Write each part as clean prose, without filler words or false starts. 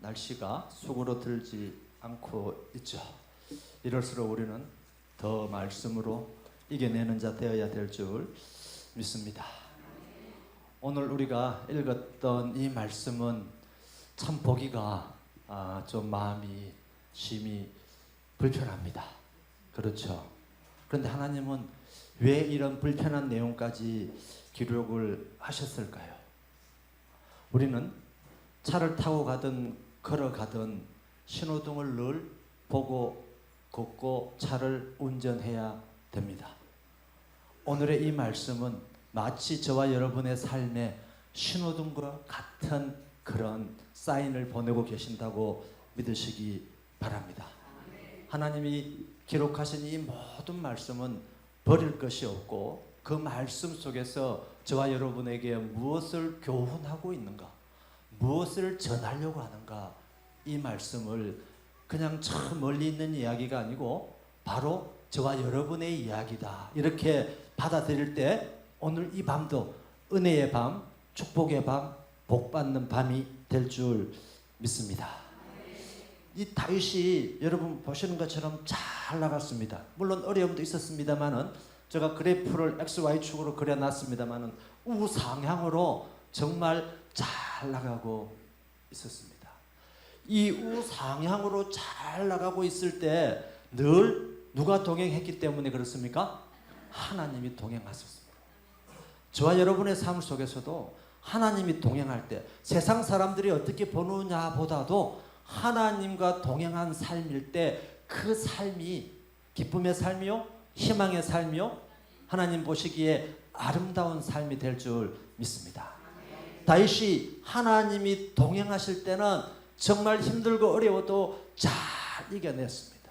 날씨가 수그러들지 않고 있죠. 이럴수록 우리는 더 말씀으로 이겨내는 자 되어야 될 줄 믿습니다. 오늘 우리가 읽었던 이 말씀은 참 보기가 좀 마음이 심히 불편합니다. 그렇죠. 그런데 하나님은 왜 이런 불편한 내용까지 기록을 하셨을까요? 우리는 차를 타고 가든 걸어가든 신호등을 늘 보고 걷고 차를 운전해야 됩니다. 오늘의 이 말씀은 마치 저와 여러분의 삶에 신호등과 같은 그런 사인을 보내고 계신다고 믿으시기 바랍니다. 하나님이 기록하신 이 모든 말씀은 버릴 것이 없고 그 말씀 속에서 저와 여러분에게 무엇을 교훈하고 있는가, 무엇을 전하려고 하는가, 이 말씀을 그냥 저 멀리 있는 이야기가 아니고 바로 저와 여러분의 이야기다, 이렇게 받아들일 때 오늘 이 밤도 은혜의 밤, 축복의 밤, 복받는 밤이 될 줄 믿습니다. 이 다윗이 여러분 보시는 것처럼 잘 나갔습니다. 물론 어려움도 있었습니다만은 제가 그래프를 XY축으로 그려놨습니다만은 우상향으로 정말 잘 나가고 있었습니다. 이 우상향으로 잘 나가고 있을 때 늘 누가 동행했기 때문에 그렇습니까? 하나님이 동행하셨습니다. 저와 여러분의 삶 속에서도 하나님이 동행할 때 세상 사람들이 어떻게 보느냐 보다도 하나님과 동행한 삶일 때 그 삶이 기쁨의 삶이요, 희망의 삶이요, 하나님 보시기에 아름다운 삶이 될 줄 믿습니다. 다윗이 하나님이 동행하실 때는 정말 힘들고 어려워도 잘 이겨냈습니다.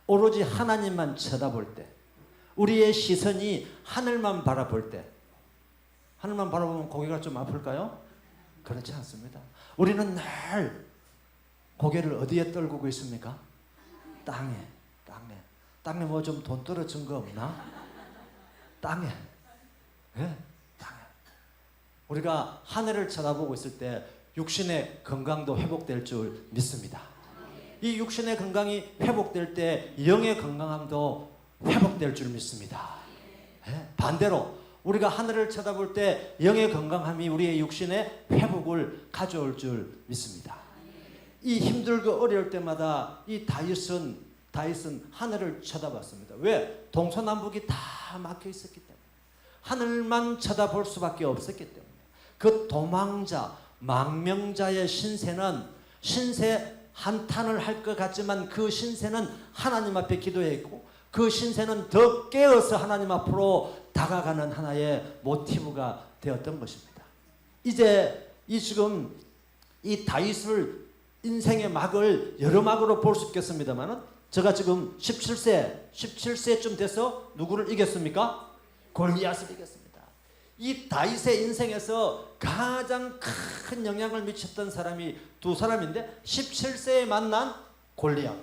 오로지 하나님만 쳐다볼 때, 우리의 시선이 하늘만 바라볼 때, 하늘만 바라보면 고개가 좀 아플까요? 그렇지 않습니다. 우리는 늘 고개를 어디에 떨구고 있습니까? 땅에 뭐 좀 돈 떨어진 거 없나? 땅에. 우리가 하늘을 쳐다보고 있을 때 육신의 건강도 회복될 줄 믿습니다. 이 육신의 건강이 회복될 때 영의 건강함도 회복될 줄 믿습니다. 반대로 우리가 하늘을 쳐다볼 때 영의 건강함이 우리의 육신의 회복을 가져올 줄 믿습니다. 이 힘들고 어려울 때마다 이 다윗은 하늘을 쳐다봤습니다. 왜? 동서남북이 다 막혀 있었기 때문에, 하늘만 쳐다볼 수밖에 없었기 때문에. 그 도망자, 망명자의 신세는 신세 한탄을 할 것 같지만 그 신세는 하나님 앞에 기도했고 그 신세는 더 깨어서 하나님 앞으로 다가가는 하나의 모티브가 되었던 것입니다. 이제 지금 이 다윗을 인생의 막을 여러 막으로 볼 수 있겠습니다만은 제가 지금 17세쯤 돼서 누구를 이겼습니까? 골리앗을 이겼습니다. 이 다윗의 인생에서 가장 큰 영향을 미쳤던 사람이 두 사람인데 17세에 만난 골리앗.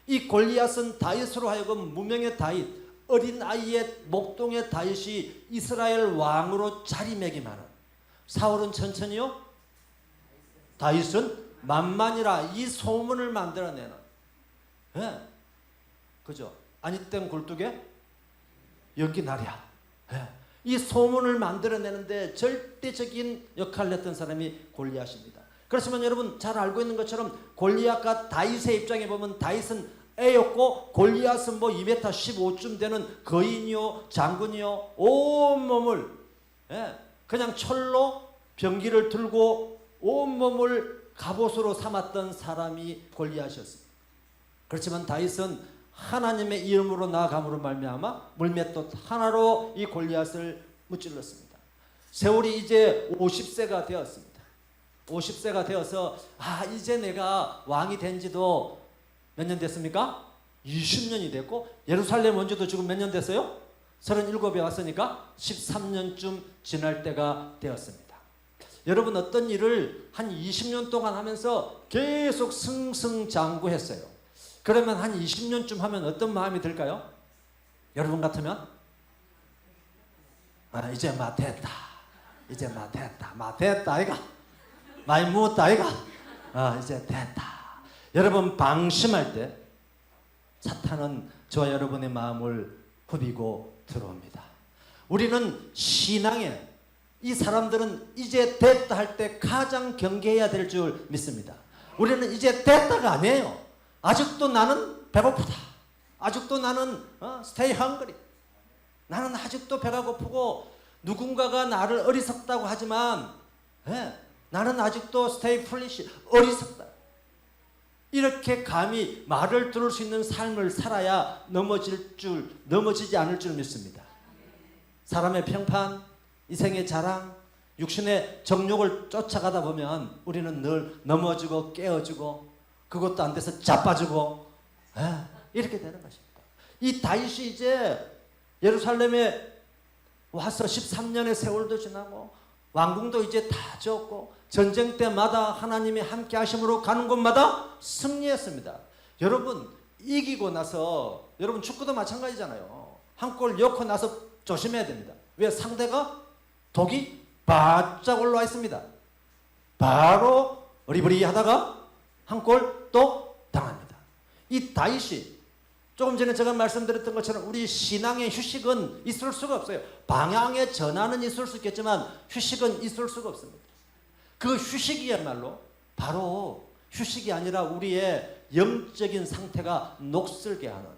이 골리앗은 다윗으로 하여금 무명의 다윗, 어린 아이의 목동의 다윗이 이스라엘 왕으로 자리매김하는, 사울은 천천히요, 다윗은 만만이라 이 소문을 만들어내는, 그죠? 아니땐 굴뚝에 연기 나랴. 이 소문을 만들어내는데 절대적인 역할을 했던 사람이 골리앗입니다. 그렇지만 여러분 잘 알고 있는 것처럼 골리앗과 다윗의 입장에 보면 다윗은 애였고 골리앗은 뭐 2m 15쯤 되는 거인이요, 장군이요, 온몸을 그냥 철로 병기를 들고 온몸을 갑옷으로 삼았던 사람이 골리앗이었습니다. 그렇지만 다윗은 하나님의 이름으로 나아감으로 말미암아 물맷돌 하나로 이 골리앗을 무찔렀습니다. 세월이 이제 50세가 되었습니다. 50세가 되어서 이제 내가 왕이 된 지도 몇 년 됐습니까? 20년이 됐고 예루살렘 온 지도 지금 몇 년 됐어요? 37에 왔으니까 13년쯤 지날 때가 되었습니다. 여러분 어떤 일을 한 20년 동안 하면서 계속 승승장구했어요. 그러면 한 20년쯤 하면 어떤 마음이 들까요? 여러분 같으면 이제 됐다. 이제 됐다. 됐다 아이가. 많이 묻었다 아이가. 이제 됐다. 여러분 방심할 때 사탄은 저와 여러분의 마음을 후비고 들어옵니다. 우리는 신앙에 이 사람들은 이제 됐다 할 때 가장 경계해야 될 줄 믿습니다. 우리는 이제 됐다가 아니에요. 아직도 나는 배고프다. 아직도 나는 stay hungry. 나는 아직도 배가 고프고 누군가가 나를 어리석다고 하지만 나는 아직도 stay foolish. 어리석다. 이렇게 감히 말을 들을 수 있는 삶을 살아야 넘어지지 않을 줄 믿습니다. 사람의 평판, 이생의 자랑, 육신의 정욕을 쫓아가다 보면 우리는 늘 넘어지고 깨어지고 그것도 안 돼서 자빠지고 이렇게 되는 것입니다. 이 다윗이 이제 예루살렘에 와서 13년의 세월도 지나고 왕궁도 이제 다 지었고 전쟁 때마다 하나님이 함께 하심으로 가는 곳마다 승리했습니다. 여러분 이기고 나서 여러분 축구도 마찬가지잖아요. 한 골 넣고 나서 조심해야 됩니다. 왜? 상대가 독이 바짝 올라와 있습니다. 바로 어리버리하다가 한 골 또 당합니다. 이 다윗이 조금 전에 제가 말씀드렸던 것처럼 우리 신앙의 휴식은 있을 수가 없어요. 방향의 전환은 있을 수 있겠지만 휴식은 있을 수가 없습니다. 그 휴식이야말로 바로 휴식이 아니라 우리의 영적인 상태가 녹슬게 하는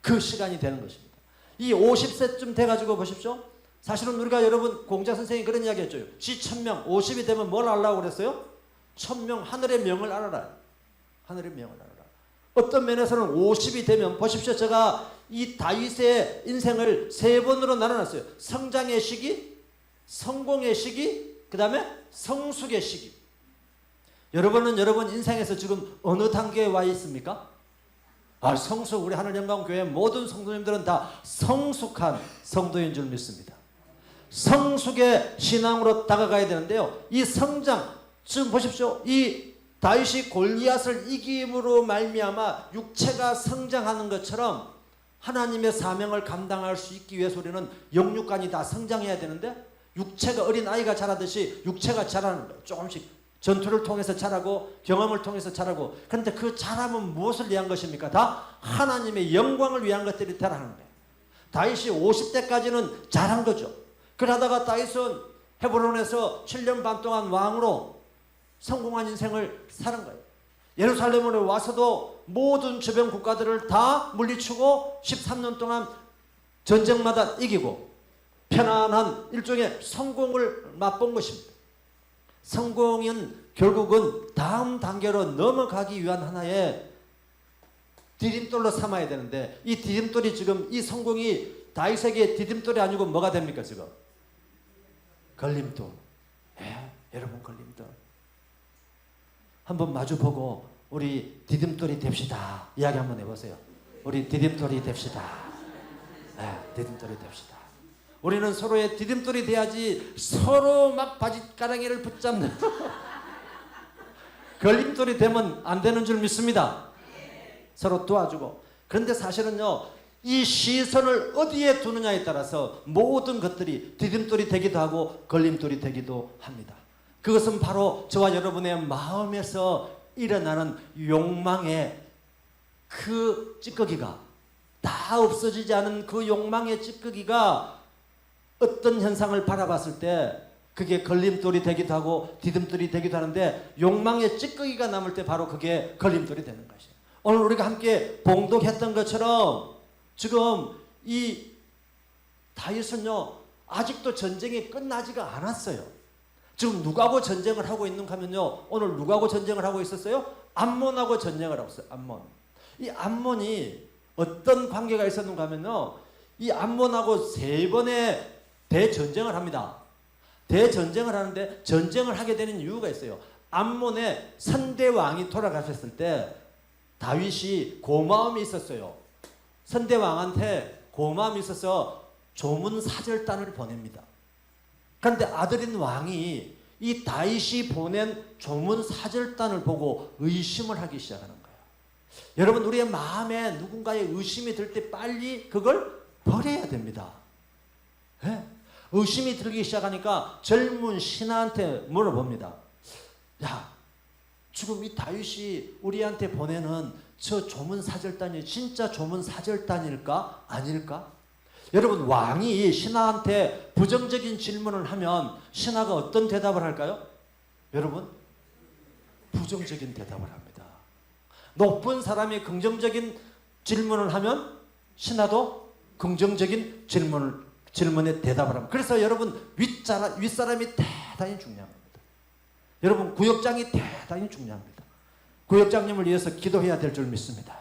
그 시간이 되는 것입니다. 이 50세쯤 돼가지고 보십시오. 사실은 우리가 여러분 공자 선생님이 그런 이야기 했죠. 지 1000명 50이 되면 뭘 하려고 그랬어요? 1000명 하늘의 명을 알아라. 하늘의 명을 알아라. 어떤 면에서는 50이 되면 보십시오. 제가 이 다윗의 인생을 세 번으로 나눠놨어요. 성장의 시기, 성공의 시기, 그 다음에 성숙의 시기. 여러분은 여러분 인생에서 지금 어느 단계에 와 있습니까? 성숙, 우리 하늘영광교회 모든 성도님들은 다 성숙한 성도인 줄 믿습니다. 성숙의 신앙으로 다가가야 되는데요. 이 성장, 지금 보십시오. 이 다윗이 골리앗을 이김으로 말미암아 육체가 성장하는 것처럼 하나님의 사명을 감당할 수 있기 위해서 우리는 영육간이 다 성장해야 되는데 육체가 어린 아이가 자라듯이 육체가 자라는 거예요. 조금씩 전투를 통해서 자라고 경험을 통해서 자라고. 그런데 그 자람은 무엇을 위한 것입니까? 다 하나님의 영광을 위한 것들이 되라는 거예요. 다윗이 50대까지는 자란 거죠. 그러다가 다윗은 헤브론에서 7년 반 동안 왕으로 성공한 인생을 사는 거예요. 예루살렘으로 와서도 모든 주변 국가들을 다 물리치고 13년 동안 전쟁마다 이기고 편안한 일종의 성공을 맛본 것입니다. 성공은 결국은 다음 단계로 넘어가기 위한 하나의 디딤돌로 삼아야 되는데 이 디딤돌이 지금 이 성공이 다윗에게 디딤돌이 아니고 뭐가 됩니까 지금? 걸림돌. 여러분 걸림돌. 한번 마주보고 우리 디딤돌이 됩시다. 이야기 한번 해보세요. 우리 디딤돌이 됩시다. 디딤돌이 됩시다. 우리는 서로의 디딤돌이 돼야지 서로 막 바지가랑이를 붙잡는 걸림돌이 되면 안 되는 줄 믿습니다. 서로 도와주고. 그런데 사실은요, 이 시선을 어디에 두느냐에 따라서 모든 것들이 디딤돌이 되기도 하고 걸림돌이 되기도 합니다. 그것은 바로 저와 여러분의 마음에서 일어나는 욕망의 그 찌꺼기가 다 없어지지 않은 그 욕망의 찌꺼기가 어떤 현상을 바라봤을 때 그게 걸림돌이 되기도 하고 디딤돌이 되기도 하는데 욕망의 찌꺼기가 남을 때 바로 그게 걸림돌이 되는 것이에요. 오늘 우리가 함께 봉독했던 것처럼 지금 이 다윗은요 아직도 전쟁이 끝나지가 않았어요. 지금 누구하고 전쟁을 하고 있는가 하면요. 오늘 누구하고 전쟁을 하고 있었어요? 암몬하고 전쟁을 하고 있어요. 암몬. 이 암몬이 어떤 관계가 있었는가 하면요. 이 암몬하고 3번의 대전쟁을 합니다. 대전쟁을 하는데 전쟁을 하게 되는 이유가 있어요. 암몬의 선대왕이 돌아가셨을 때 다윗이 고마움이 있었어요. 선대왕한테 고마움이 있어서 조문사절단을 보냅니다. 그런데 아들인 왕이 이 다윗이 보낸 조문사절단을 보고 의심을 하기 시작하는 거예요. 여러분 우리의 마음에 누군가의 의심이 들 때 빨리 그걸 버려야 됩니다. 의심이 들기 시작하니까 젊은 신하한테 물어봅니다. 야, 지금 이 다윗이 우리한테 보내는 저 조문 사절단이 진짜 조문 사절단일까? 아닐까? 여러분, 왕이 신하한테 부정적인 질문을 하면 신하가 어떤 대답을 할까요? 여러분, 부정적인 대답을 합니다. 높은 사람이 긍정적인 질문을 하면 신하도 긍정적인 질문에 대답을 합니다. 그래서 여러분, 윗사람이 대단히 중요합니다. 여러분, 구역장이 대단히 중요합니다. 구역장님을 위해서 기도해야 될 줄 믿습니다.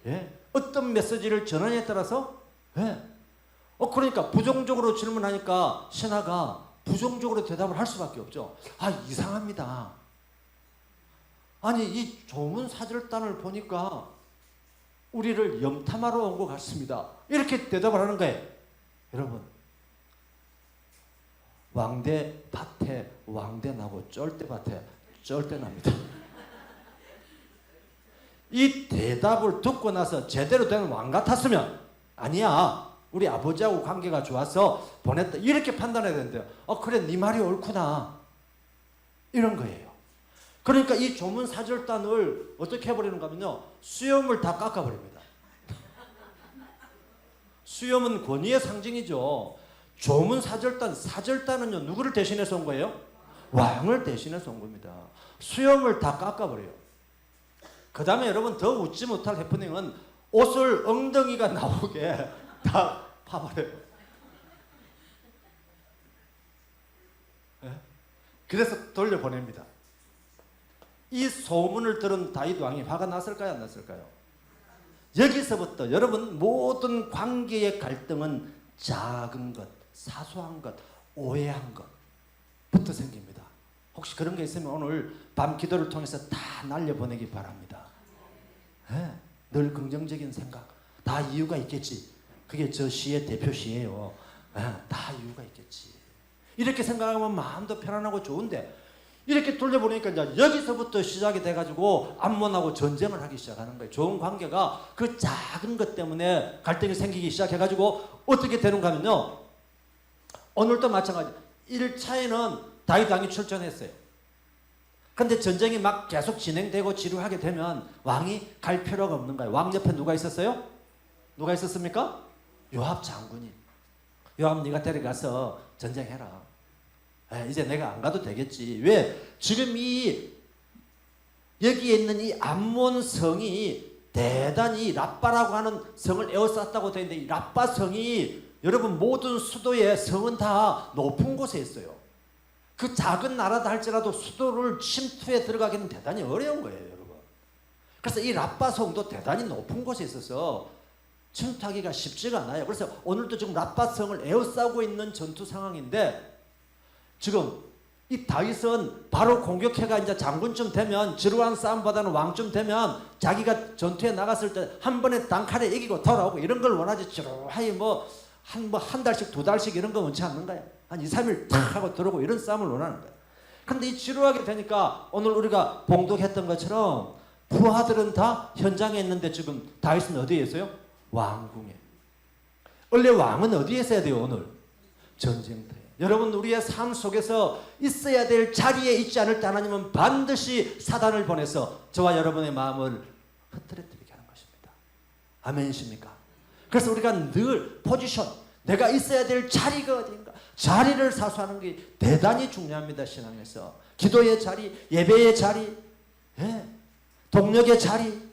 예? 어떤 메시지를 전하냐에 따라서, 예? 그러니까 부정적으로 질문하니까 신하가 부정적으로 대답을 할 수밖에 없죠. 아, 이상합니다. 아니, 이 조문 사절단을 보니까 우리를 염탐하러 온 것 같습니다. 이렇게 대답을 하는 거예요. 여러분, 왕대 밭에 왕대 나고 쩔대 밭에 쩔대 납니다. 이 대답을 듣고 나서 제대로 된 왕 같았으면, 아니야, 우리 아버지하고 관계가 좋아서 보냈다, 이렇게 판단해야 되는데요. 그래, 네 말이 옳구나, 이런 거예요. 그러니까 이 조문 사절단을 어떻게 해버리는가 하면요, 수염을 다 깎아버립니다. 수염은 권위의 상징이죠. 조문 사절단은요, 누구를 대신해서 온 거예요? 왕을 대신해서 온 겁니다. 수염을 다 깎아버려요. 그 다음에 여러분, 더 웃지 못할 해프닝은 옷을 엉덩이가 나오게 다 파버려요. 네? 그래서 돌려보냅니다. 이 소문을 들은 다윗 왕이 화가 났을까요, 안 났을까요? 여기서부터 여러분, 모든 관계의 갈등은 작은 것, 사소한 것, 오해한 것부터 생깁니다. 혹시 그런 게 있으면 오늘 밤 기도를 통해서 다 날려보내기 바랍니다. 네, 늘 긍정적인 생각, 다 이유가 있겠지. 그게 저 시의 대표 시예요. 네, 다 이유가 있겠지. 이렇게 생각하면 마음도 편안하고 좋은데, 이렇게 돌려보니까 이제 여기서부터 시작이 돼가지고 암몬하고 전쟁을 하기 시작하는 거예요. 좋은 관계가 그 작은 것 때문에 갈등이 생기기 시작해가지고 어떻게 되는가 하면요, 오늘도 마찬가지. 1차에는 다윗 왕이 출전했어요. 근데 전쟁이 막 계속 진행되고 지루하게 되면 왕이 갈 필요가 없는 거예요. 왕 옆에 누가 있었어요? 누가 있었습니까? 요압 장군이. 요압, 네가 데려가서 전쟁해라. 이제 내가 안 가도 되겠지. 왜? 지금 여기에 있는 이 암몬 성이 대단히 라빠라고 하는 성을 에워쌌다고 되어 있는데, 이 라빠 성이 여러분, 모든 수도의 성은 다 높은 곳에 있어요. 그 작은 나라다 할지라도 수도를 침투해 들어가기는 대단히 어려운 거예요, 여러분. 그래서 이 라빠 성도 대단히 높은 곳에 있어서 침투하기가 쉽지가 않아요. 그래서 오늘도 지금 라빠 성을 에워싸고 있는 전투 상황인데, 지금 이 다윗은 바로 공격해가 이제 장군쯤 되면, 지루한 싸움보다는 왕쯤 되면 자기가 전투에 나갔을 때 한 번에 단칼에 이기고 돌아오고 이런 걸 원하지, 지루하게 한 달씩 두 달씩 이런 거 원치 않는 거예요. 한 2, 3일 탁 하고 들어오고 이런 싸움을 원하는 거예요. 그런데 이 지루하게 되니까 오늘 우리가 봉독했던 것처럼 부하들은 다 현장에 있는데, 지금 다윗은 어디에 있어요? 왕궁에. 원래 왕은 어디에 있어야 돼요? 오늘 전쟁터에. 여러분, 우리의 삶 속에서 있어야 될 자리에 있지 않을 때 하나님은 반드시 사단을 보내서 저와 여러분의 마음을 흐트러뜨리게 하는 것입니다. 아멘이십니까? 그래서 우리가 늘 포지션, 내가 있어야 될 자리가 어디인가, 자리를 사수하는 게 대단히 중요합니다. 신앙에서 기도의 자리, 예배의 자리, 동력의 자리,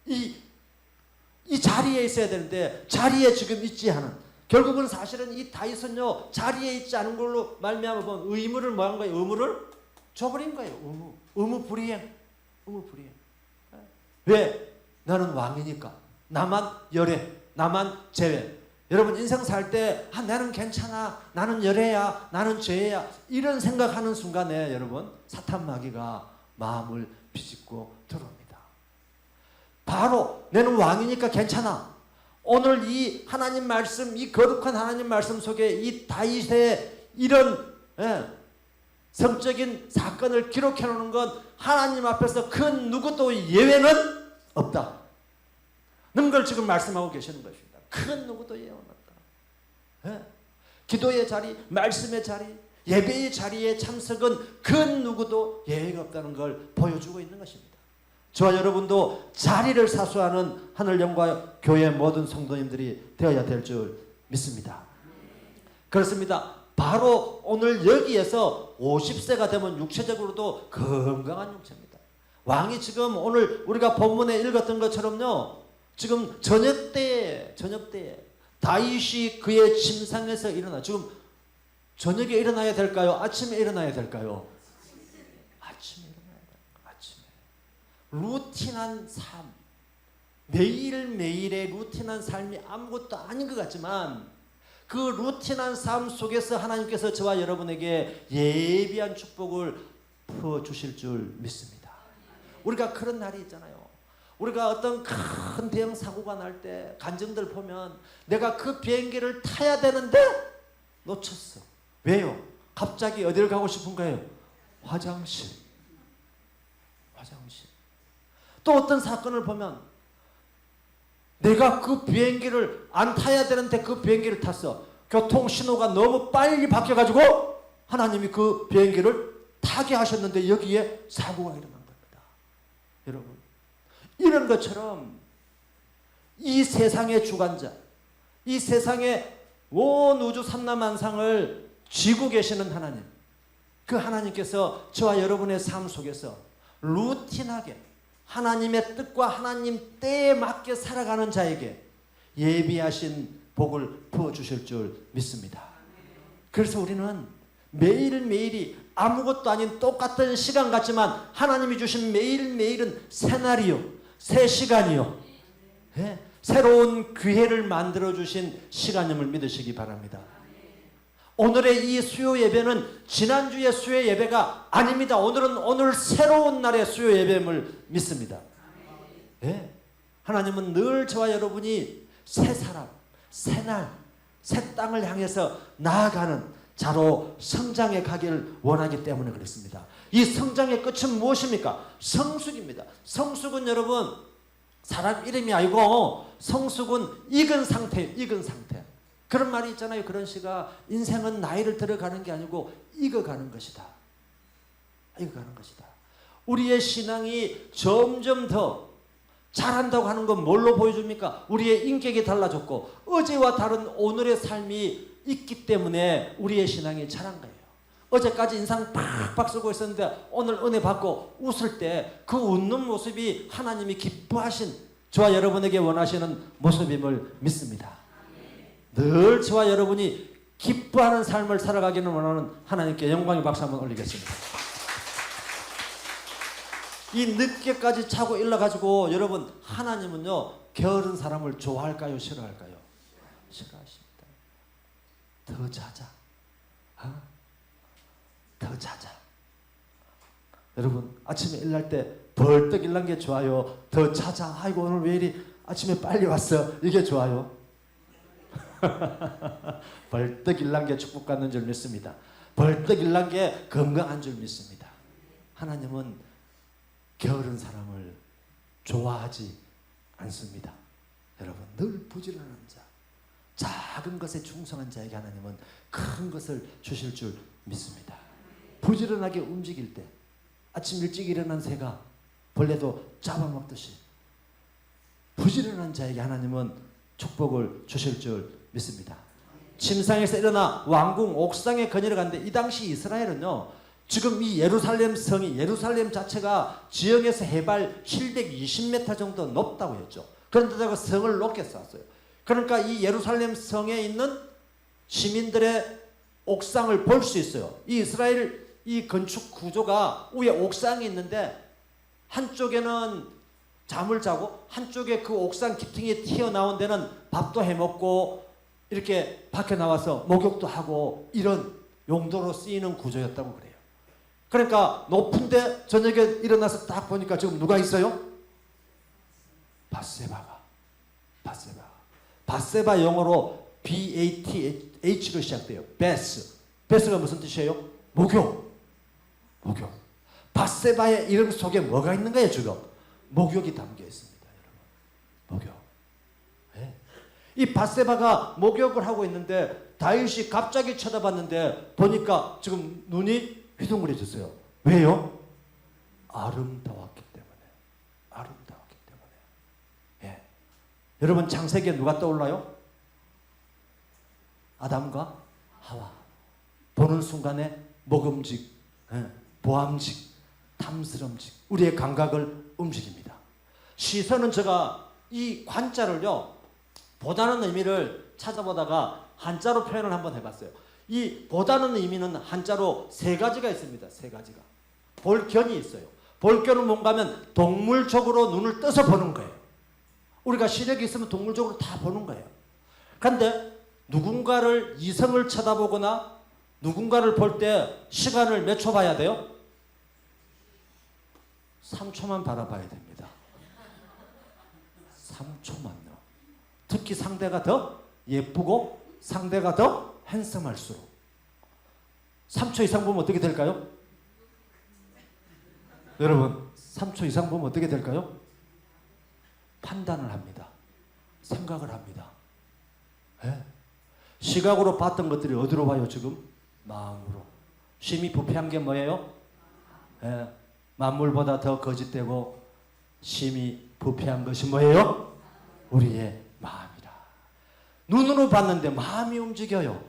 이 자리에 있어야 되는데 자리에 지금 있지 않은, 결국은 사실은 이 다윗은요, 자리에 있지 않은 걸로 말미암아 보면 의무를 뭐 한 거예요? 의무를 줘버린 거예요. 의무불이행. 왜? 나는 왕이니까. 나만 열애, 나만 제외. 여러분, 인생 살 때 나는 괜찮아, 나는 열애야, 나는 죄야, 이런 생각하는 순간에 여러분, 사탄 마귀가 마음을 비집고 들어옵니다. 바로 내는 왕이니까 괜찮아. 오늘 이 하나님 말씀, 이 거룩한 하나님 말씀 속에 이 다윗의 이런 성적인 사건을 기록해 놓는 건 하나님 앞에서 그 누구도 예외는 없다. 는 걸 지금 말씀하고 계시는 것입니다. 그 누구도 예외는 없다. 기도의 자리, 말씀의 자리, 예배의 자리에 참석은 그 누구도 예외가 없다는 걸 보여주고 있는 것입니다. 저와 여러분도 자리를 사수하는 하늘영과 교회 모든 성도님들이 되어야 될 줄 믿습니다. 그렇습니다. 바로 오늘 여기에서 50세가 되면 육체적으로도 건강한 육체입니다. 왕이 지금 오늘 우리가 본문에 읽었던 것처럼요, 지금 저녁때에 다윗이 그의 침상에서 지금 저녁에 일어나야 될까요? 아침에 일어나야 될까요? 아침에 일어나야 돼요. 아침에. 루틴한 삶, 매일매일의 루틴한 삶이 아무것도 아닌 것 같지만 그 루틴한 삶 속에서 하나님께서 저와 여러분에게 예비한 축복을 부어주실 줄 믿습니다. 우리가 그런 날이 있잖아요. 우리가 어떤 큰 대형 사고가 날 때 간증들 보면 내가 그 비행기를 타야 되는데 놓쳤어. 왜요? 갑자기 어디를 가고 싶은 거예요? 화장실. 또 어떤 사건을 보면 내가 그 비행기를 안 타야 되는데 그 비행기를 탔어. 교통신호가 너무 빨리 바뀌어가지고 하나님이 그 비행기를 타게 하셨는데 여기에 사고가 일어난 겁니다. 여러분, 이런 것처럼 이 세상의 주관자, 이 세상의 온 우주 삼라만상을 쥐고 계시는 하나님, 그 하나님께서 저와 여러분의 삶 속에서 루틴하게 하나님의 뜻과 하나님 때에 맞게 살아가는 자에게 예비하신 복을 부어주실 줄 믿습니다. 그래서 우리는 매일매일이 아무것도 아닌 똑같은 시간 같지만 하나님이 주신 매일매일은 새날이요, 새 시간이요, 새로운 기회를 만들어주신 시간임을 믿으시기 바랍니다. 오늘의 이 수요 예배는 지난주의 수요 예배가 아닙니다. 오늘 새로운 날의 수요 예배임을 믿습니다. 하나님은 늘 저와 여러분이 새 사람, 새 날, 새 땅을 향해서 나아가는 자로 성장해 가기를 원하기 때문에 그렇습니다. 이 성장의 끝은 무엇입니까? 성숙입니다. 성숙은 여러분 사람 이름이 아니고 성숙은 익은 상태예요. 익은 상태. 그런 말이 있잖아요. 그런 시가 인생은 나이를 들어가는 게 아니고 익어가는 것이다. 익어가는 것이다. 우리의 신앙이 점점 더 잘한다고 하는 건 뭘로 보여줍니까? 우리의 인격이 달라졌고 어제와 다른 오늘의 삶이 있기 때문에 우리의 신앙이 자란 거예요. 어제까지 인상 팍팍 쓰고 있었는데 오늘 은혜 받고 웃을 때 그 웃는 모습이 하나님이 기뻐하신 저와 여러분에게 원하시는 모습임을 믿습니다. 늘 저와 여러분이 기뻐하는 삶을 살아가기를 원하는 하나님께 영광의 박수 한번 올리겠습니다. 이 늦게까지 자고 일러가지고 여러분, 하나님은요 게으른 사람을 좋아할까요? 싫어할까요? 싫어하십니다. 더 자자. 더 자자. 여러분, 아침에 일날 때 벌떡 일난 게 좋아요? 더 자자. 아이고 오늘 왜 이리 아침에 빨리 왔어? 이게 좋아요? 벌떡 일난 게 축복받는 줄 믿습니다. 벌떡 일난 게 건강한 줄 믿습니다. 하나님은 게으른 사람을 좋아하지 않습니다. 여러분, 늘 부지런한 자, 작은 것에 충성한 자에게 하나님은 큰 것을 주실 줄 믿습니다. 부지런하게 움직일 때 아침 일찍 일어난 새가 벌레도 잡아먹듯이 부지런한 자에게 하나님은 축복을 주실 줄 믿습니다. 침상에서 일어나 왕궁 옥상에 거니러 갔는데 이 당시 이스라엘은요, 지금 이 예루살렘 성이, 예루살렘 자체가 지형에서 해발 720m 정도 높다고 했죠. 그런데다가 성을 높게 쌓았어요. 그러니까 이 예루살렘 성에 있는 시민들의 옥상을 볼 수 있어요. 이 이스라엘 이 건축 구조가 위에 옥상이 있는데 한쪽에는 잠을 자고 한쪽에 그 옥상 기둥이 튀어나온 데는 밥도 해먹고 이렇게 밖에 나와서 목욕도 하고 이런 용도로 쓰이는 구조였다고 그래요. 그러니까 높은데 저녁에 일어나서 딱 보니까 지금 누가 있어요? 바세바 영어로 BATH로 시작돼요. 베스가 무슨 뜻이에요? 목욕. 바세바의 이름 속에 뭐가 있는 거예요? 지금 목욕이 담겨 있습니다. 여러분, 목욕. 이 바세바가 목욕을 하고 있는데 다윗이 갑자기 쳐다봤는데 보니까 지금 눈이 휘둥그레졌어요. 왜요? 아름다웠기 때문에. 아름다웠기 때문에. 예. 여러분 창세기에 누가 떠올라요? 아담과 하와. 보는 순간에 먹음직, 보암직, 탐스럼직, 우리의 감각을 움직입니다. 시선은 제가 이 관자를요, 보다는 의미를 찾아보다가 한자로 표현을 한번 해봤어요. 이 보다는 의미는 한자로 세 가지가 있습니다. 세 가지가. 볼견이 있어요. 볼견은 뭔가 하면 동물적으로 눈을 떠서 보는 거예요. 우리가 시력이 있으면 동물적으로 다 보는 거예요. 그런데 누군가를, 이성을 쳐다보거나 누군가를 볼 때 시간을 몇 초 봐야 돼요? 3초만 바라봐야 됩니다. 3초만요. 특히 상대가 더 예쁘고 상대가 더 핸섬할수록 3초 이상 보면 어떻게 될까요? 여러분 3초 이상 보면 어떻게 될까요? 판단을 합니다. 생각을 합니다. 네. 시각으로 봤던 것들이 어디로 와요 지금? 마음으로. 심히 부패한 게 뭐예요? 네. 만물보다 더 거짓되고 심히 부패한 것이 뭐예요? 우리의 마음이라. 눈으로 봤는데 마음이 움직여요.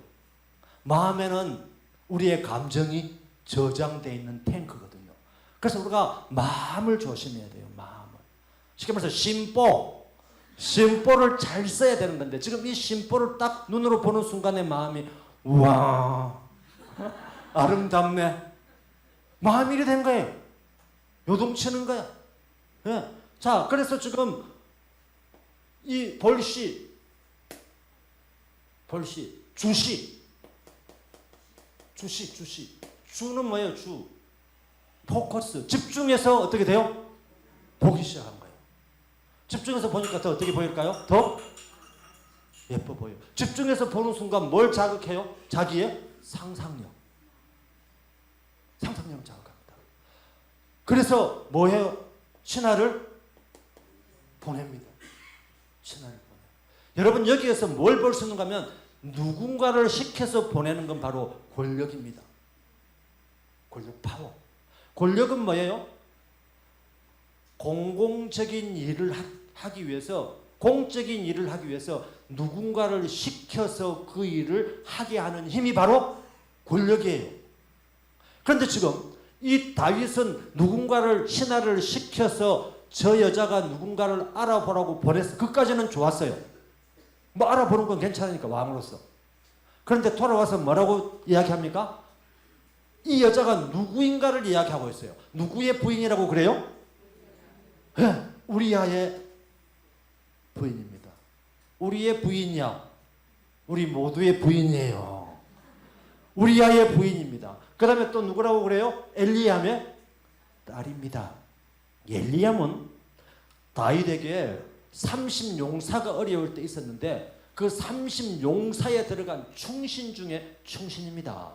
마음에는 우리의 감정이 저장되어 있는 탱크거든요. 그래서 우리가 마음을 조심해야 돼요. 마음을. 쉽게 말해서 심보를 잘 써야 되는 건데 지금 이 심보를 딱 눈으로 보는 순간에 마음이 우와 아름답네. 마음이 이래 된 거예요. 요동치는 거야. 예. 자, 그래서 지금 이 주는 뭐예요? 주. 포커스. 집중해서 어떻게 돼요? 보기 시작한 거예요. 집중해서 보니까 더 어떻게 보일까요? 더 예뻐 보여요. 집중해서 보는 순간 뭘 자극해요? 자기의 상상력. 상상력을 자극합니다. 그래서 뭐 해요? 신화를 보냅니다. 신화를 보내요. 여러분 여기에서 뭘 볼 수 있는가 하면 누군가를 시켜서 보내는 건 바로 권력입니다. 권력, 파워. 권력은 뭐예요? 공공적인 일을 하기 위해서, 공적인 일을 하기 위해서 누군가를 시켜서 그 일을 하게 하는 힘이 바로 권력이에요. 그런데 지금 이 다윗은 누군가를, 신하를 시켜서 저 여자가 누군가를 알아보라고 보냈어. 그까지는 좋았어요. 뭐 알아보는 건 괜찮으니까 왕으로서. 그런데 돌아와서 뭐라고 이야기합니까? 이 여자가 누구인가를 이야기하고 있어요. 누구의 부인이라고 그래요? 네, 우리아의 부인입니다. 우리의 부인이야. 우리 모두의 부인이에요. 우리아의 부인입니다. 그 다음에 또 누구라고 그래요? 엘리암의 딸입니다. 엘리암은 다윗에게 30용사가 어려울 때 있었는데 그 30용사에 들어간 충신 중에 충신입니다.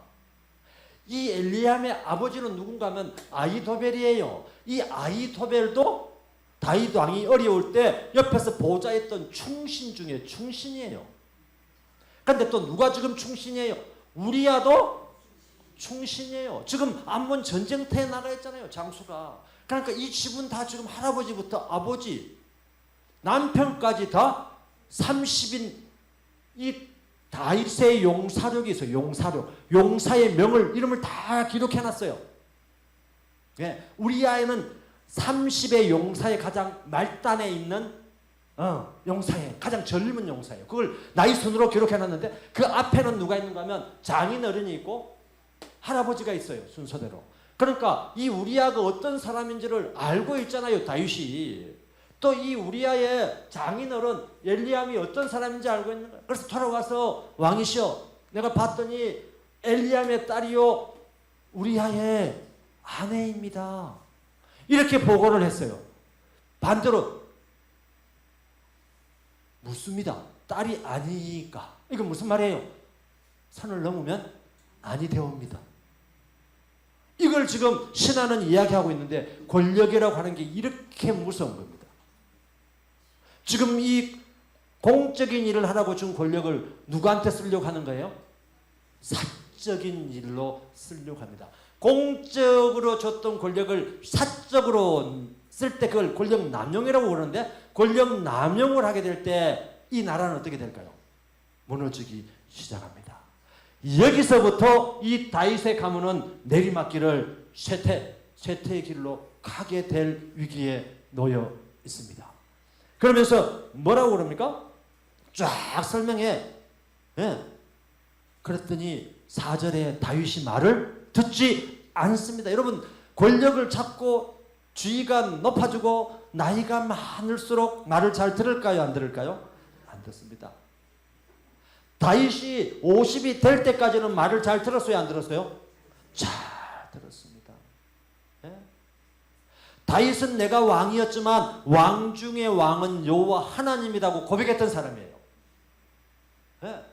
이 엘리암의 아버지는 누군가 하면 아히도벨이에요. 이 아히도벨도 다윗 왕이 어려울 때 옆에서 보좌했던 충신 중에 충신이에요. 그런데 또 누가 지금 충신이에요? 우리아도 충신이에요. 지금 암몬 전쟁터에 나가 있잖아요. 장수가. 그러니까 이 집은 다 지금 할아버지부터 아버지, 남편까지 다 30인 이 다윗의 용사력이 있어요. 용사력. 용사의 명을, 이름을 다 기록해놨어요. 예, 우리아에는 30의 용사의 가장 말단에 있는 용사예요. 가장 젊은 용사예요. 그걸 나이 순으로 기록해놨는데 그 앞에는 누가 있는가 하면 장인어른이 있고 할아버지가 있어요. 순서대로. 그러니까 이 우리아가 어떤 사람인지를 알고 있잖아요. 다윗이. 또 이 우리아의 장인어른 엘리암이 어떤 사람인지 알고 있는 거예요. 그래서 돌아와서 왕이시여, 내가 봤더니 엘리암의 딸이요 우리아의 아내입니다. 이렇게 보고를 했어요. 반대로 묻습니다. 딸이 아니니까. 이건 무슨 말이에요? 선을 넘으면 아니 되옵니다. 이걸 지금 신하는 이야기하고 있는데 권력이라고 하는 게 이렇게 무서운 겁니다. 지금 이 공적인 일을 하라고 준 권력을 누구한테 쓰려고 하는 거예요? 사적인 일로 쓰려고 합니다. 공적으로 줬던 권력을 사적으로 쓸 때 그걸 권력 남용이라고 그러는데, 권력 남용을 하게 될 때 이 나라는 어떻게 될까요? 무너지기 시작합니다. 여기서부터 이 다윗의 가문은 내리막길을 쇠퇴의 길로 가게 될 위기에 놓여 있습니다. 그러면서 뭐라고 그럽니까? 쫙 설명해. 예. 그랬더니 4절에 다윗이 말을 듣지 않습니다. 여러분, 권력을 잡고 주의가 높아지고 나이가 많을수록 말을 잘 들을까요? 안 들을까요? 안 듣습니다. 다윗이 50이 될 때까지는 말을 잘 들었어요? 안 들었어요? 잘 들었습니다. 예? 다윗은 내가 왕이었지만 왕 중의 왕은 여호와 하나님이라고 고백했던 사람이에요. 예?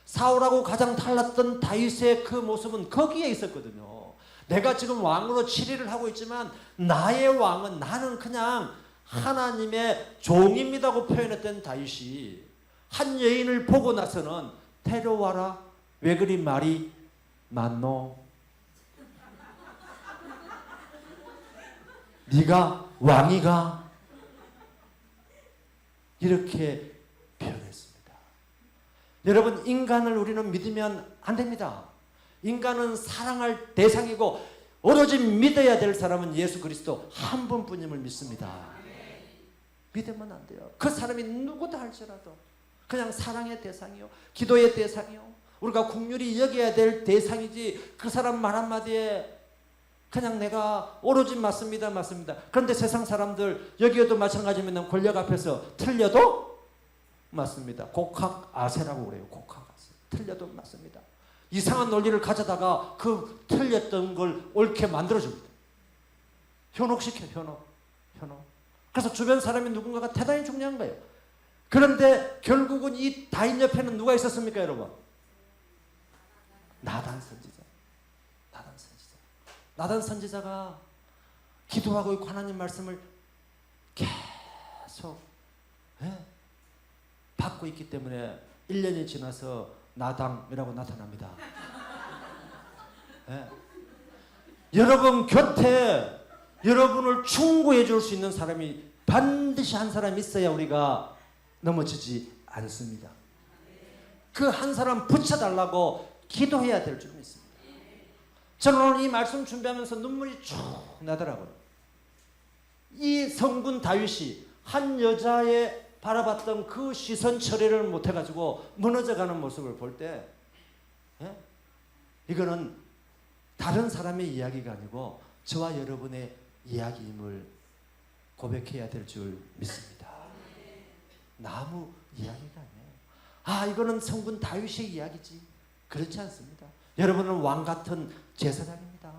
사울하고 가장 달랐던 다윗의 그 모습은 거기에 있었거든요. 내가 지금 왕으로 치리를 하고 있지만 나의 왕은, 나는 그냥 하나님의 종입니다고 표현했던 다윗이 한 여인을 보고 나서는 데려와라. 왜 그리 말이 많노? 네가 왕이가? 이렇게 표현했습니다. 여러분, 인간을 우리는 믿으면 안 됩니다. 인간은 사랑할 대상이고 오로지 믿어야 될 사람은 예수 그리스도 한 분뿐임을 믿습니다. 믿으면 안 돼요. 그 사람이 누구다 할지라도 그냥 사랑의 대상이요, 기도의 대상이요, 우리가 긍휼히 여겨야 될 대상이지, 그 사람 말 한마디에 그냥 내가 오로지 맞습니다. 그런데 세상 사람들 여기에도 마찬가지입니다. 권력 앞에서 틀려도 맞습니다. 곡학 아세라고 그래요. 곡학 아세. 틀려도 맞습니다. 이상한 논리를 가져다가 그 틀렸던 걸 옳게 만들어줍니다. 현혹시켜, 현혹. 그래서 주변 사람이 누군가가 대단히 중요한 거예요. 그런데 결국은 이 다윗 옆에는 누가 있었습니까, 여러분? 나단 선지자. 나단 선지자가 기도하고 있고 하나님 말씀을 계속 받고 있기 때문에 1년이 지나서 나당이라고 나타납니다. 여러분 곁에 여러분을 충고해 줄 수 있는 사람이 반드시 한 사람 있어야 우리가 넘어지지 않습니다. 그 한 사람 붙여달라고 기도해야 될 줄 믿습니다. 저는 오늘 이 말씀 준비하면서 눈물이 쭉 나더라고요. 이 성군 다윗이 한 여자의 바라봤던 그 시선 처리를 못해가지고 무너져가는 모습을 볼 때, 이거는 다른 사람의 이야기가 아니고 저와 여러분의 이야기임을 고백해야 될 줄 믿습니다. 나무 이야기가 아니에요. 이거는 성군 다윗의 이야기지. 그렇지 않습니다. 여러분은 왕 같은 제사장입니다.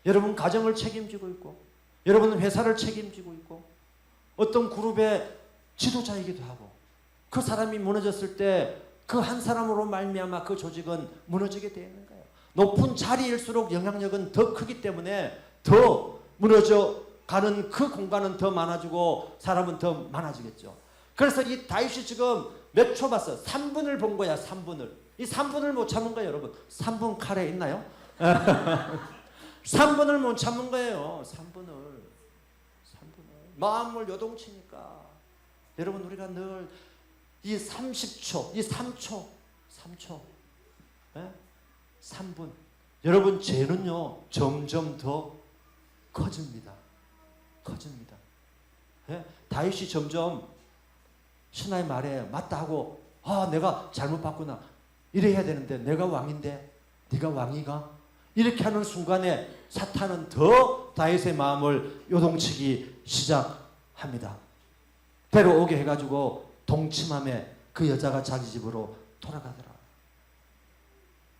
여러분 가정을 책임지고 있고, 여러분은 회사를 책임지고 있고, 어떤 그룹의 지도자이기도 하고, 그 사람이 무너졌을 때 그 한 사람으로 말미암아 그 조직은 무너지게 되어 있는 거예요. 높은 자리일수록 영향력은 더 크기 때문에 더 무너져 가는 그 공간은 더 많아지고 사람은 더 많아지겠죠. 그래서 이 다윗이 지금 몇 초 봤어? 3분을 본 거야. 3분을. 이 3분을 못 참은 거예요, 여러분. 3분 카레 있나요? 3분을 못 참은 거예요. 3분을. 마음을 요동치니까. 여러분, 우리가 늘 이 30초, 이 3초, 3분. 여러분, 죄는요, 점점 더 커집니다. 다윗이 점점 신하의 말에 맞다 하고, 내가 잘못 봤구나. 이래야 되는데, 내가 왕인데, 네가 왕이가? 이렇게 하는 순간에 사탄은 더 다윗의 마음을 요동치기 시작합니다. 데려오게 해가지고 동침함에 그 여자가 자기 집으로 돌아가더라.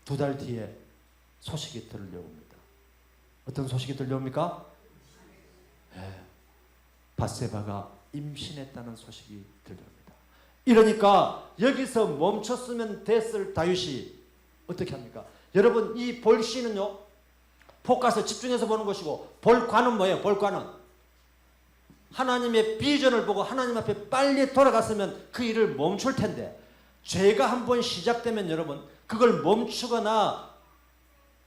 2달 뒤에 소식이 들려옵니다. 어떤 소식이 들려옵니까? 밧세바가 임신했다는 소식이 들려옵니다. 이러니까 여기서 멈췄으면 됐을 다윗이 어떻게 합니까? 여러분, 이 볼시는요, 포커스 집중해서 보는 것이고, 볼관은 뭐예요? 볼관은 하나님의 비전을 보고 하나님 앞에 빨리 돌아갔으면 그 일을 멈출 텐데, 죄가 한번 시작되면 여러분 그걸 멈추거나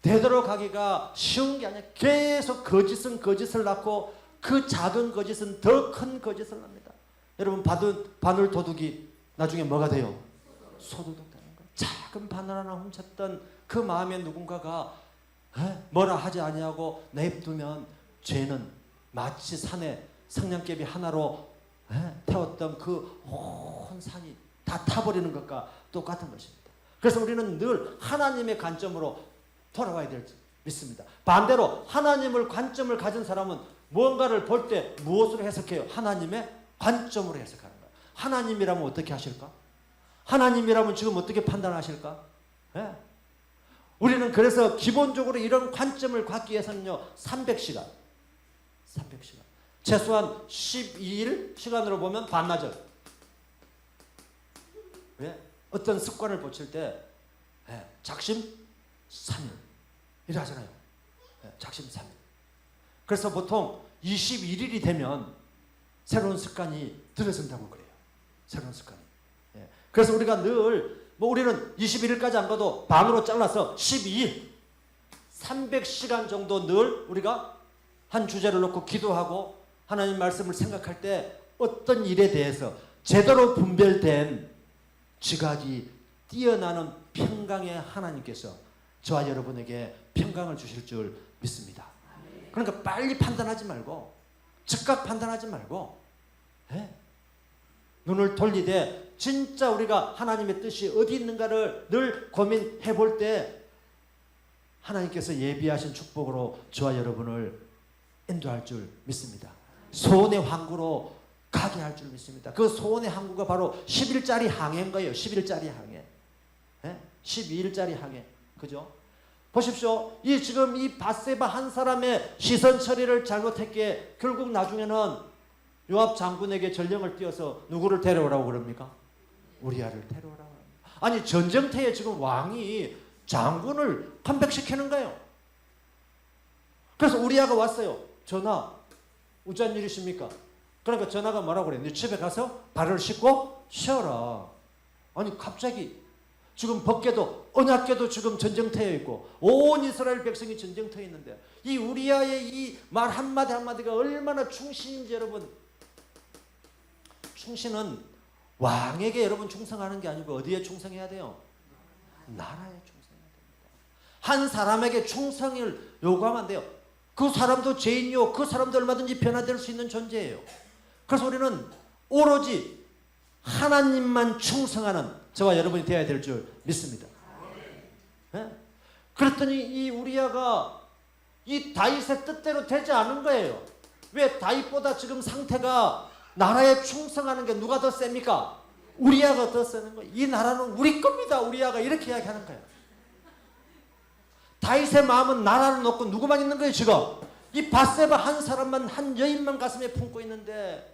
되돌아가기가 쉬운 게 아니야. 계속 거짓은 거짓을 낳고 그 작은 거짓은 더 큰 거짓을 납니다. 여러분 바늘 도둑이 나중에 뭐가 돼요? 소도둑 되는 거예요. 작은 바늘 하나 훔쳤던 그 마음에 누군가가 뭐라 하지 아니하고 내두면 죄는 마치 산에 성냥개비 하나로 태웠던 그 온 산이 다 타버리는 것과 똑같은 것입니다. 그래서 우리는 늘 하나님의 관점으로 돌아와야 될 줄 믿습니다. 반대로 하나님을 관점을 가진 사람은 무언가를 볼 때 무엇으로 해석해요? 하나님의 관점으로 해석하는 거예요. 하나님이라면 어떻게 하실까? 하나님이라면 지금 어떻게 판단하실까? 우리는 그래서 기본적으로 이런 관점을 갖기 위해서는요, 300시간. 최소한 12일 시간으로 보면 반나절. 왜? 어떤 습관을 고칠 때 작심 3일 이래 하잖아요. 작심 3일. 그래서 보통 21일이 되면 새로운 습관이 들어선다고 그래요. 새로운 습관이. 그래서 우리가 늘 우리는 21일까지 안 가도 반으로 잘라서 12일 300시간 정도 늘 우리가 한 주제를 놓고 기도하고 하나님 말씀을 생각할 때 어떤 일에 대해서 제대로 분별된 지각이 뛰어나는 평강의 하나님께서 저와 여러분에게 평강을 주실 줄 믿습니다. 그러니까 빨리 판단하지 말고 즉각 판단하지 말고 눈을 돌리되 진짜 우리가 하나님의 뜻이 어디 있는가를 늘 고민해 볼 때 하나님께서 예비하신 축복으로 저와 여러분을 인도할 줄 믿습니다. 소원의 항구로 가게 할 줄 믿습니다. 그 소원의 항구가 바로 10일짜리 항해인 거예요. 10일짜리 항해. 12일짜리 항해. 그죠? 보십시오. 지금 이 밧세바 한 사람의 시선 처리를 잘못했기에 결국 나중에는 요압 장군에게 전령을 띄워서 누구를 데려오라고 그럽니까? 우리아를 데려오라고 합니다. 아니 전쟁터에 지금 왕이 장군을 컴백시키는 거예요. 그래서 우리아가 왔어요. 전하, 어쩐 일이십니까? 그러니까 전하가 뭐라고 그래? 네 집에 가서 발을 씻고 쉬어라. 아니 갑자기 지금 법궤도 언약궤도 지금 전쟁터에 있고 온 이스라엘 백성이 전쟁터에 있는데 이 우리아의 이 말 한마디 한마디가 얼마나 충신인지 여러분. 충신은 왕에게 여러분 충성하는 게 아니고 어디에 충성해야 돼요? 나라에 충성해야 됩니다. 한 사람에게 충성을 요구하면 안 돼요. 그 사람도 죄인이요. 그 사람도 얼마든지 변화될 수 있는 존재예요. 그래서 우리는 오로지 하나님만 충성하는 저와 여러분이 되어야 될 줄 믿습니다. 그랬더니 이 우리아가 이 다윗의 뜻대로 되지 않은 거예요. 왜? 다윗보다 지금 상태가 나라에 충성하는 게 누가 더 셉니까? 우리아가 더 세는 거예요. 이 나라는 우리 겁니다. 우리아가 이렇게 이야기하는 거예요. 다윗의 마음은 나라를 놓고 누구만 있는 거예요 지금? 이 밧세바 한 사람만, 한 여인만 가슴에 품고 있는데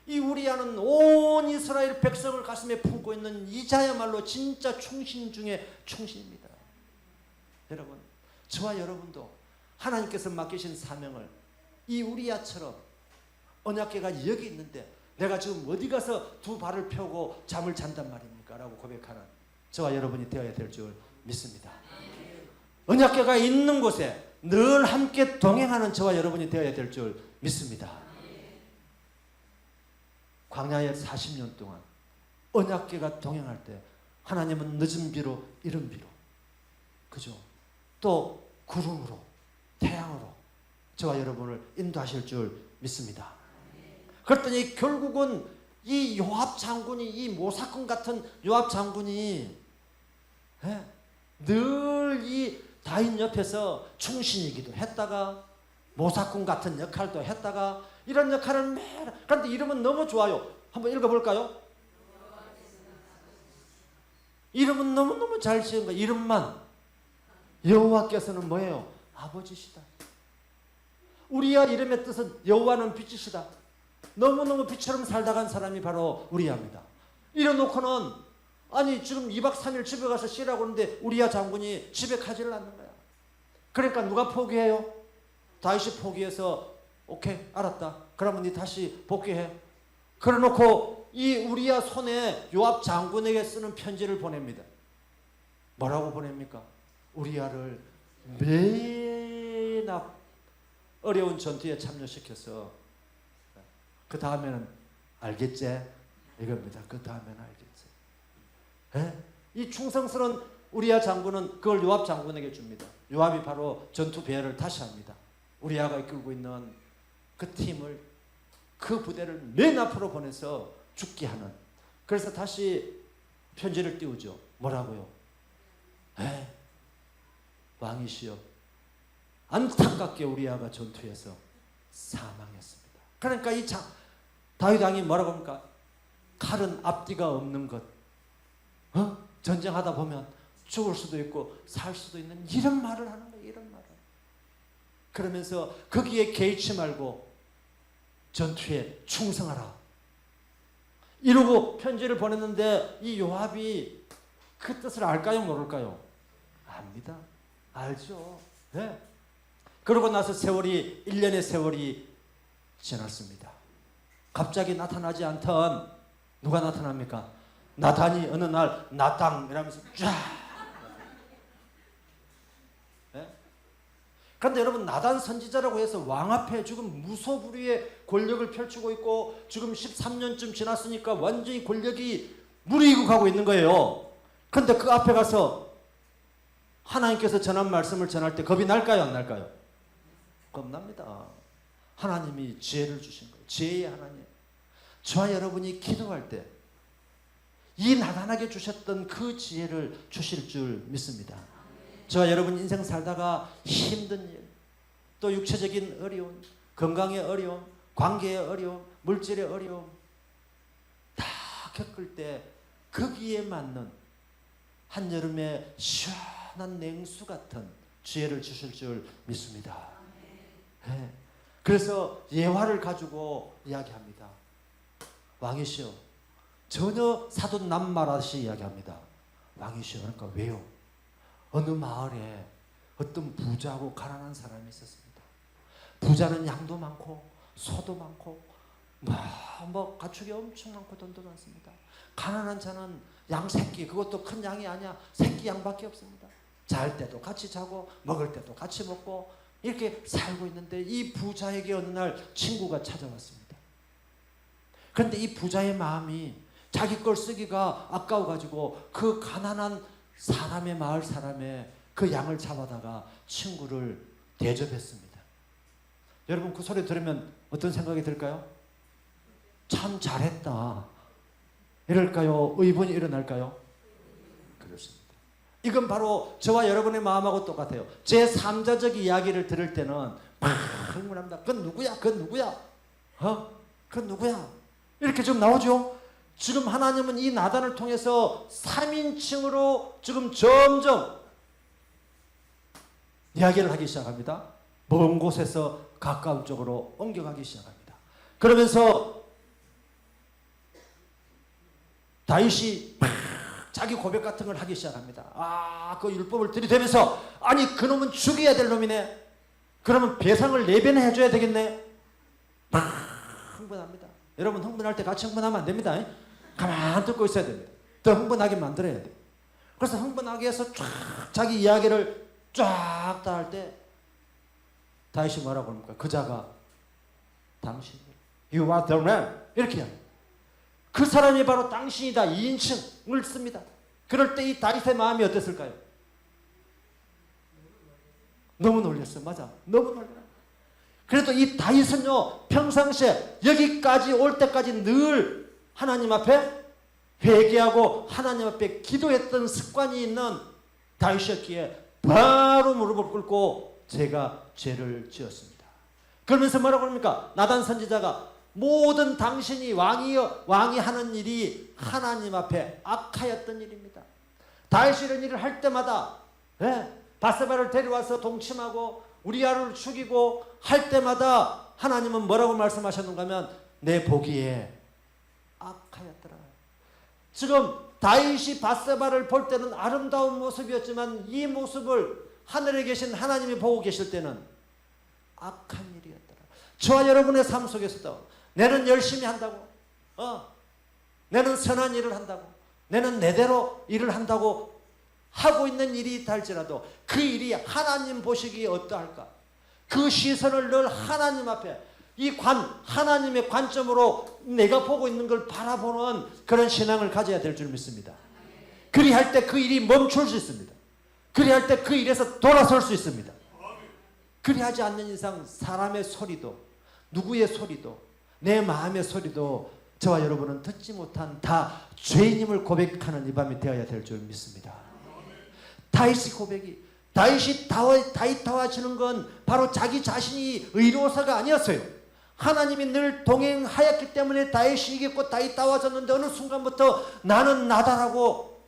이 우리아는 온 이스라엘 백성을 가슴에 품고 있는 이자야말로 진짜 충신 중에 충신입니다. 여러분, 저와 여러분도 하나님께서 맡기신 사명을 이 우리아처럼 언약궤가 여기 있는데 내가 지금 어디 가서 두 발을 펴고 잠을 잔단 말입니까? 라고 고백하는 저와 여러분이 되어야 될 줄 믿습니다. 언약궤가 있는 곳에 늘 함께 동행하는 저와 여러분이 되어야 될 줄 믿습니다. 광야에 40년 동안 언약궤가 동행할 때 하나님은 늦은 비로 이른 비로 그죠? 또 구름으로 태양으로 저와 여러분을 인도하실 줄 믿습니다. 그랬더니 결국은 이 요압 장군이 이 모사꾼 같은 요압 장군이 늘 이 다윗 옆에서 충신이기도 했다가 모사꾼 같은 역할도 했다가 이런 역할을 매일 그런데 이름은 너무 좋아요. 한번 읽어볼까요? 이름은 너무너무 잘 지은 거예요. 이름만 여호와께서는 뭐예요? 아버지시다. 우리아 이름의 뜻은 여호와는 빛이시다. 너무너무 빛처럼 살다 간 사람이 바로 우리아입니다. 이래놓고는 아니 지금 2박 3일 집에 가서 쉬라고 하는데 우리아 장군이 집에 가지를 않는 거야. 그러니까 누가 포기해요? 다윗이 포기해서 오케이 알았다. 그러면 네 다시 복귀해. 그래놓고 이 우리아 손에 요압 장군에게 쓰는 편지를 보냅니다. 뭐라고 보냅니까? 우리아를 매나 어려운 전투에 참여시켜서 그 다음에는 알겠지? 이겁니다. 그 다음에는 알겠지? 이 충성스러운 우리아 장군은 그걸 요압 장군에게 줍니다. 요압이 바로 전투 배열을 다시 합니다. 우리아가 이끌고 있는 그 팀을, 그 부대를 맨 앞으로 보내서 죽게 하는. 그래서 다시 편지를 띄우죠. 뭐라고요? 왕이시여, 안타깝게 우리아가 전투에서 사망했습니다. 그러니까 이 다윗 왕이 뭐라고 합니까? 칼은 앞뒤가 없는 것. 전쟁하다 보면 죽을 수도 있고 살 수도 있는 이런 말을 하는 거예요. 이런 말을. 그러면서 거기에 개의치 말고 전투에 충성하라. 이러고 편지를 보냈는데 이 요압이 그 뜻을 알까요? 모를까요? 압니다. 알죠. 네. 그러고 나서 세월이 1년의 세월이 지났습니다. 갑자기 나타나지 않던 누가 나타납니까? 나단이 어느 날 나땅 이러면서 쫙. 네? 그런데 여러분, 나단 선지자라고 해서 왕 앞에 지금 무소불위의 권력을 펼치고 있고 지금 13년쯤 지났으니까 완전히 권력이 무르익어가고 있는 거예요. 그런데 그 앞에 가서 하나님께서 전한 말씀을 전할 때 겁이 날까요? 안 날까요? 겁납니다. 하나님이 지혜를 주신 거예요. 지혜의 하나님. 저와 여러분이 기도할 때 이 나단에게 주셨던 그 지혜를 주실 줄 믿습니다. 저와 여러분 인생 살다가 힘든 일, 또 육체적인 어려움, 건강의 어려움, 관계의 어려움, 물질의 어려움 다 겪을 때 거기에 맞는 한여름의 시원한 냉수 같은 지혜를 주실 줄 믿습니다. 네. 그래서 예화를 가지고 이야기합니다. 왕이시여, 전혀 사돈 남말하시 이야기합니다. 왕이시여, 그러니까 왜요? 어느 마을에 어떤 부자하고 가난한 사람이 있었습니다. 부자는 양도 많고 소도 많고 뭐 가축이 엄청 많고 돈도 많습니다. 가난한 자는 양 새끼, 그것도 큰 양이 아니야. 새끼 양밖에 없습니다. 잘 때도 같이 자고 먹을 때도 같이 먹고 이렇게 살고 있는데 이 부자에게 어느 날 친구가 찾아왔습니다. 그런데 이 부자의 마음이 자기 걸 쓰기가 아까워가지고 그 가난한 사람의 마을 사람의 그 양을 잡아다가 친구를 대접했습니다. 여러분, 그 소리 들으면 어떤 생각이 들까요? 참 잘했다 이럴까요? 의분이 일어날까요? 그렇습니다. 이건 바로 저와 여러분의 마음하고 똑같아요. 제 3자적 이야기를 들을 때는 막 흥분합니다. 그건 누구야? 그건 누구야? 그건 누구야? 이렇게 좀 나오죠? 지금 하나님은 이 나단을 통해서 3인칭으로 지금 점점 이야기를 하기 시작합니다. 먼 곳에서 가까운 쪽으로 옮겨가기 시작합니다. 그러면서 다윗이 자기 고백 같은 걸 하기 시작합니다. 그 율법을 들이대면서 아니 그놈은 죽여야 될 놈이네. 그러면 배상을 4배나 해줘야 되겠네. 흥분합니다. 여러분, 흥분할 때 같이 흥분하면 안 됩니다. 가만 듣고 있어야 됩니다. 더 흥분하게 만들어야 돼요. 그래서 흥분하게 해서 쫙 자기 이야기를 쫙 다 할 때 다윗이 뭐라고 합니까? 그자가 당신, you are the man 이렇게 합니다. 그 사람이 바로 당신이다 2인칭을 씁니다. 그럴 때 이 다윗의 마음이 어땠을까요? 너무 놀랐어요. 맞아, 너무 놀랐어요. 그래도 이 다윗은요, 평상시에 여기까지 올 때까지 늘 하나님 앞에 회개하고 하나님 앞에 기도했던 습관이 있는 다윗이었기에 바로 무릎을 꿇고 제가 죄를 지었습니다. 그러면서 뭐라고 합니까? 나단 선지자가 모든 당신이 왕이 하는 일이 하나님 앞에 악하였던 일입니다. 다윗이 이런 일을 할 때마다 바세바를 데려와서 동침하고 우리아를 죽이고 할 때마다 하나님은 뭐라고 말씀하셨는가 하면 내 보기에 악하였더라. 지금 다윗이 바세바를 볼 때는 아름다운 모습이었지만 이 모습을 하늘에 계신 하나님이 보고 계실 때는 악한 일이었더라. 저와 여러분의 삶 속에서도 내는 열심히 한다고, 내는 선한 일을 한다고, 내는 내대로 일을 한다고 하고 있는 일이 있다 할지라도 그 일이 하나님 보시기에 어떠할까? 그 시선을 늘 하나님 앞에 하나님의 관점으로 내가 보고 있는 걸 바라보는 그런 신앙을 가져야 될 줄 믿습니다. 그리할 때 그 일이 멈출 수 있습니다. 그리할 때 그 일에서 돌아설 수 있습니다. 그리하지 않는 이상 사람의 소리도 누구의 소리도 내 마음의 소리도 저와 여러분은 듣지 못한 다 죄인임을 고백하는 이 밤이 되어야 될 줄 믿습니다. 다윗의 고백이 다윗과 주는 건 바로 자기 자신이 의로워서가 아니었어요. 하나님이 늘 동행하였기 때문에 다윗이 이겼고 다윗 다워졌는데 어느 순간부터 나는 나다라고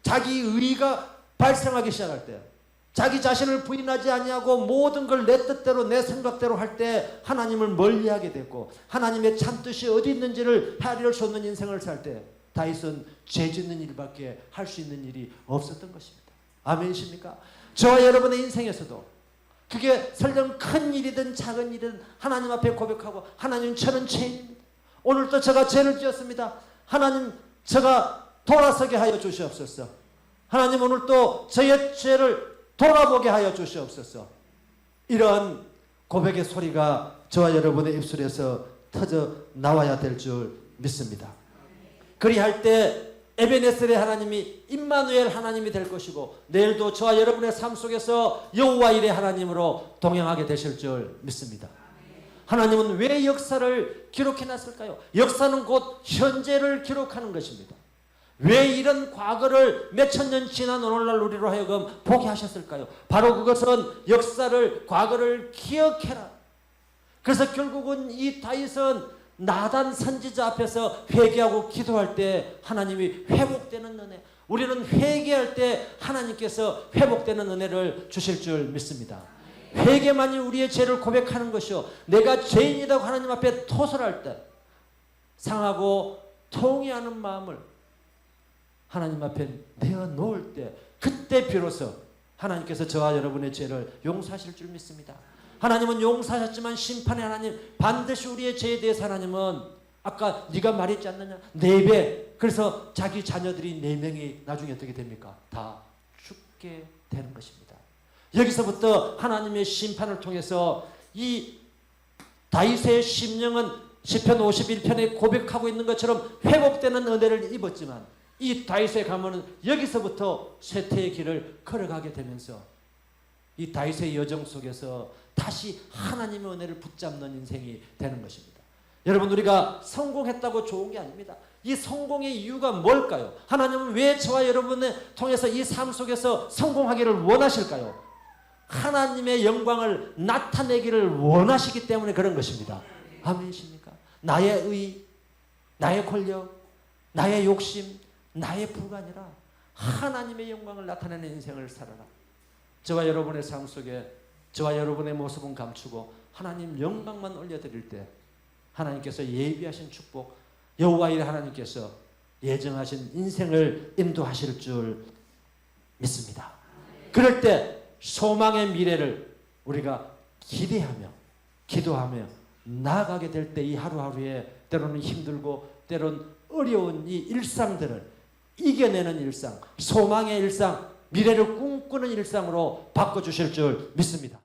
자기 의가 발생하기 시작할 때 자기 자신을 부인하지 아니하고 모든 걸 내 뜻대로 내 생각대로 할 때 하나님을 멀리하게 됐고 하나님의 참뜻이 어디 있는지를 헤아릴 수 없는 인생을 살 때 다윗은 죄 짓는 일밖에 할 수 있는 일이 없었던 것입니다. 아멘이십니까? 저와 여러분의 인생에서도 그게 설령 큰 일이든 작은 일이든 하나님 앞에 고백하고 하나님 저는 죄인입니다. 오늘도 제가 죄를 지었습니다. 하나님 제가 돌아서게 하여 주시옵소서. 하나님 오늘도 저의 죄를 돌아보게 하여 주시옵소서. 이런 고백의 소리가 저와 여러분의 입술에서 터져 나와야 될 줄 믿습니다. 그리할 때 에베네셀의 하나님이 임마누엘 하나님이 될 것이고 내일도 저와 여러분의 삶 속에서 여호와 일의 하나님으로 동행하게 되실 줄 믿습니다. 하나님은 왜 역사를 기록해놨을까요? 역사는 곧 현재를 기록하는 것입니다. 왜 이런 과거를 몇천 년 지난 오늘날 우리로 하여금 보게 하셨을까요? 바로 그것은 역사를 과거를 기억해라. 그래서 결국은 이 다윗은 나단 선지자 앞에서 회개하고 기도할 때 하나님이 회복되는 은혜, 우리는 회개할 때 하나님께서 회복되는 은혜를 주실 줄 믿습니다. 회개만이 우리의 죄를 고백하는 것이요, 내가 죄인이라고 하나님 앞에 토설할 때 상하고 통회하는 마음을 하나님 앞에 내어놓을 때 그때 비로소 하나님께서 저와 여러분의 죄를 용서하실 줄 믿습니다. 하나님은 용서하셨지만 심판의 하나님, 반드시 우리의 죄에 대해서 하나님은 아까 네가 말했지 않느냐 4배, 그래서 자기 자녀들이 4명이 나중에 어떻게 됩니까? 다 죽게 되는 것입니다. 여기서부터 하나님의 심판을 통해서 이 다윗의 심령은 시편 51편에 고백하고 있는 것처럼 회복되는 은혜를 입었지만 이 다윗의 가문은 여기서부터 쇠퇴의 길을 걸어가게 되면서 이 다윗의 여정 속에서 다시 하나님의 은혜를 붙잡는 인생이 되는 것입니다. 여러분, 우리가 성공했다고 좋은 게 아닙니다. 이 성공의 이유가 뭘까요? 하나님은 왜 저와 여러분을 통해서 이 삶 속에서 성공하기를 원하실까요? 하나님의 영광을 나타내기를 원하시기 때문에 그런 것입니다. 아멘이십니까? 나의 의, 나의 권력, 나의 욕심, 나의 부가 아니라 하나님의 영광을 나타내는 인생을 살아라. 저와 여러분의 삶 속에 저와 여러분의 모습은 감추고 하나님 영광만 올려드릴 때 하나님께서 예비하신 축복, 여호와의 하나님께서 예정하신 인생을 인도하실 줄 믿습니다. 그럴 때 소망의 미래를 우리가 기대하며 기도하며 나아가게 될 때 이 하루하루에 때로는 힘들고 때로는 어려운 이 일상들을 이겨내는 일상, 소망의 일상, 미래를 꿈꾸는 일상으로 바꿔주실 줄 믿습니다.